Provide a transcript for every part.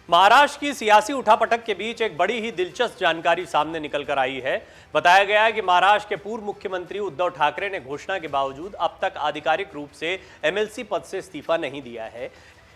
महाराष्ट्र की सियासी उठापटक के बीच एक बड़ी ही दिलचस्प जानकारी सामने निकल कर आई है। बताया गया है कि महाराष्ट्र के पूर्व मुख्यमंत्री उद्धव ठाकरे ने घोषणा के बावजूद अब तक आधिकारिक रूप से एमएलसी पद से इस्तीफा नहीं दिया है।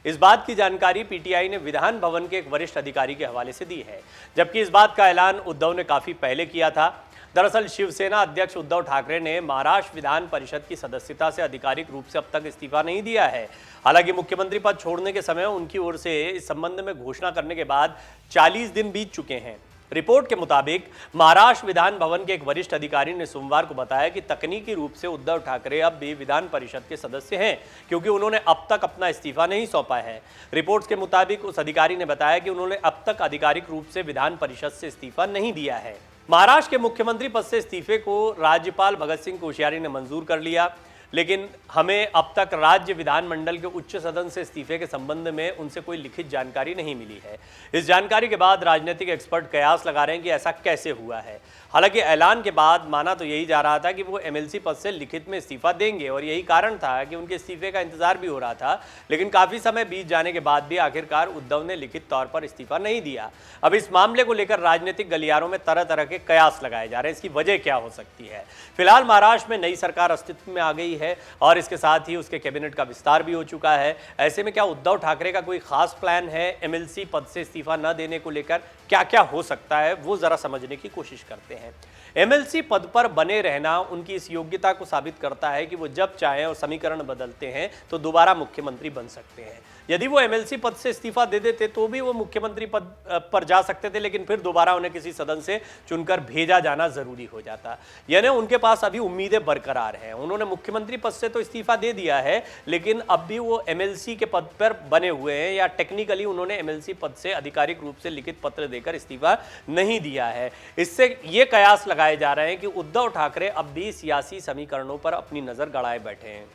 इस बात की जानकारी पीटीआई ने विधान भवन के एक वरिष्ठ अधिकारी के हवाले से दी है, जबकि इस बात का ऐलान उद्धव ने काफी पहले किया था। दरअसल शिवसेना अध्यक्ष उद्धव ठाकरे ने महाराष्ट्र विधान परिषद की सदस्यता से आधिकारिक रूप से अब तक इस्तीफा नहीं दिया है। हालांकि मुख्यमंत्री पद छोड़ने के समय उनकी ओर से इस संबंध में घोषणा करने के बाद 40 दिन बीत चुके हैं। रिपोर्ट के मुताबिक महाराष्ट्र विधान भवन के एक वरिष्ठ अधिकारी ने सोमवार को बताया कि तकनीकी रूप से उद्धव ठाकरे अब भी विधान परिषद के सदस्य हैं, क्योंकि उन्होंने अब तक अपना इस्तीफा नहीं सौंपा है। रिपोर्ट्स के मुताबिक उस अधिकारी ने बताया कि उन्होंने अब तक आधिकारिक रूप से विधान परिषद से इस्तीफा नहीं दिया है। महाराष्ट्र के मुख्यमंत्री पद से इस्तीफे को राज्यपाल भगत सिंह कोश्यारी ने मंजूर कर लिया, लेकिन हमें अब तक राज्य विधानमंडल के उच्च सदन से इस्तीफे के संबंध में उनसे कोई लिखित जानकारी नहीं मिली है। इस जानकारी के बाद राजनीतिक एक्सपर्ट कयास लगा रहे हैं कि ऐसा कैसे हुआ है। हालांकि ऐलान के बाद माना तो यही जा रहा था कि वो एमएलसी पद से लिखित में इस्तीफा देंगे और यही कारण था कि उनके इस्तीफे का इंतजार भी हो रहा था, लेकिन काफी समय बीत जाने के बाद भी आखिरकार उद्धव ने लिखित तौर पर इस्तीफा नहीं दिया। अब इस मामले को लेकर राजनीतिक गलियारों में तरह तरह के कयास लगाए जा रहे हैं। इसकी वजह क्या हो सकती है? फिलहाल महाराष्ट्र में नई सरकार अस्तित्व में आ गई है और इसके साथ ही उसके कैबिनेट का विस्तार भी हो चुका है। ऐसे में क्या उद्धव ठाकरे का कोई खास प्लान है एमएलसी पद से इस्तीफा न देने को लेकर? क्या क्या हो सकता है वो जरा समझने की कोशिश करते हैं। एमएलसी पद पर बने रहना उनकी इस योग्यता को साबित करता है कि वो जब चाहें और समीकरण बदलते हैं तो दोबारा मुख्यमंत्री बन सकते हैं। यदि वो एमएलसी पद से इस्तीफा दे देते तो भी वो मुख्यमंत्री पद पर जा सकते थे, लेकिन फिर दोबारा उन्हें किसी सदन से चुनकर भेजा जाना जरूरी हो जाता। यानी उनके पास अभी उम्मीदें बरकरार हैं। उन्होंने मुख्यमंत्री पद से तो इस्तीफा दे दिया है, लेकिन अब भी वो एमएलसी के पद पर बने हुए हैं, या टेक्निकली उन्होंने एमएलसी पद से आधिकारिक रूप से लिखित पत्र देकर इस्तीफा नहीं दिया है। इससे ये कयास लगाए जा रहे हैं कि उद्धव ठाकरे अब भी सियासी समीकरणों पर अपनी नजर गड़ाए बैठे हैं।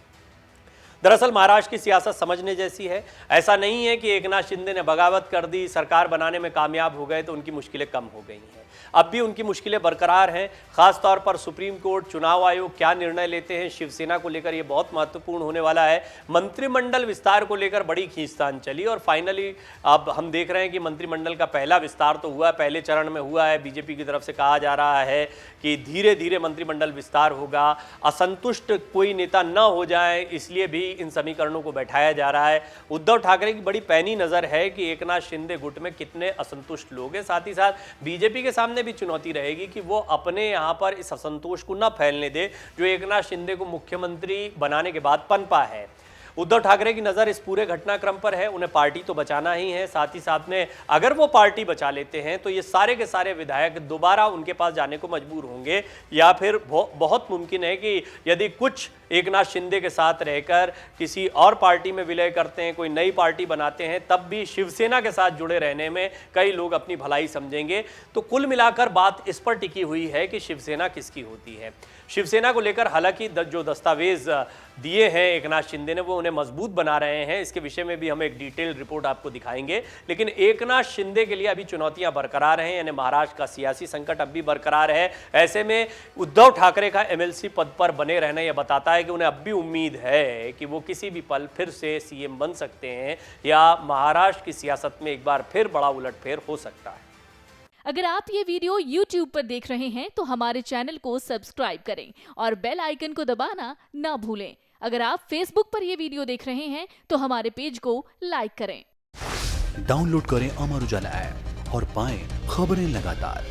दरअसल महाराष्ट्र की सियासत समझने जैसी है। ऐसा नहीं है कि एकनाथ शिंदे ने बगावत कर दी, सरकार बनाने में कामयाब हो गए तो उनकी मुश्किलें कम हो गई हैं। अब भी उनकी मुश्किलें बरकरार हैं। खासतौर पर सुप्रीम कोर्ट, चुनाव आयोग क्या निर्णय लेते हैं शिवसेना को लेकर, यह बहुत महत्वपूर्ण होने वाला है। मंत्रिमंडल विस्तार को लेकर बड़ी खींचतान चली और फाइनली अब हम देख रहे हैं कि मंत्रिमंडल का पहला विस्तार तो हुआ, पहले चरण में हुआ है। बीजेपी की तरफ से कहा जा रहा है कि धीरे धीरे मंत्रिमंडल विस्तार होगा। असंतुष्ट कोई नेता न हो जाए इसलिए भी इन समीकरणों को बैठाया जा रहा है। उद्धव ठाकरे की बड़ी पैनी नजर है कि एकनाथ शिंदे गुट में कितने असंतुष्ट लोग हैं। साथ ही साथ बीजेपी के सामने भी चुनौती रहेगी कि वो अपने यहां पर इस असंतोष को न फैलने दे जो एकनाथ शिंदे को मुख्यमंत्री बनाने के बाद पनपा है। उद्धव ठाकरे की नज़र इस पूरे घटनाक्रम पर है। उन्हें पार्टी तो बचाना ही है, साथ ही साथ में अगर वो पार्टी बचा लेते हैं तो ये सारे के सारे विधायक दोबारा उनके पास जाने को मजबूर होंगे, या फिर बहुत मुमकिन है कि यदि कुछ एकनाथ शिंदे के साथ रहकर किसी और पार्टी में विलय करते हैं, कोई नई पार्टी बनाते हैं, तब भी शिवसेना के साथ जुड़े रहने में कई लोग अपनी भलाई समझेंगे। तो कुल मिलाकर बात इस पर टिकी हुई है कि शिवसेना किसकी होती है। शिवसेना को लेकर हालांकि जो दस्तावेज दिए हैं एकनाथ शिंदे ने वो उन्हें मजबूत बना रहे हैं। इसके विषय में भी हम एक डिटेल रिपोर्ट आपको दिखाएंगे, लेकिन एकनाथ शिंदे के लिए अभी चुनौतियां बरकरार हैं। यानी महाराष्ट्र का सियासी संकट अब भी बरकरार है। ऐसे में उद्धव ठाकरे का एमएलसी पद पर बने रहना यह बताता है कि उन्हें अब भी उम्मीद है कि वो किसी भी पल फिर से सीएम बन सकते हैं, या महाराष्ट्र की सियासत में एक बार फिर बड़ा उलटफेर हो सकता है। अगर आप ये वीडियो YouTube पर देख रहे हैं तो हमारे चैनल को सब्सक्राइब करें और बेल आइकन को दबाना ना भूलें। अगर आप Facebook पर ये वीडियो देख रहे हैं तो हमारे पेज को लाइक करें। डाउनलोड करें अमर उजाला ऐप और पाएं खबरें लगातार।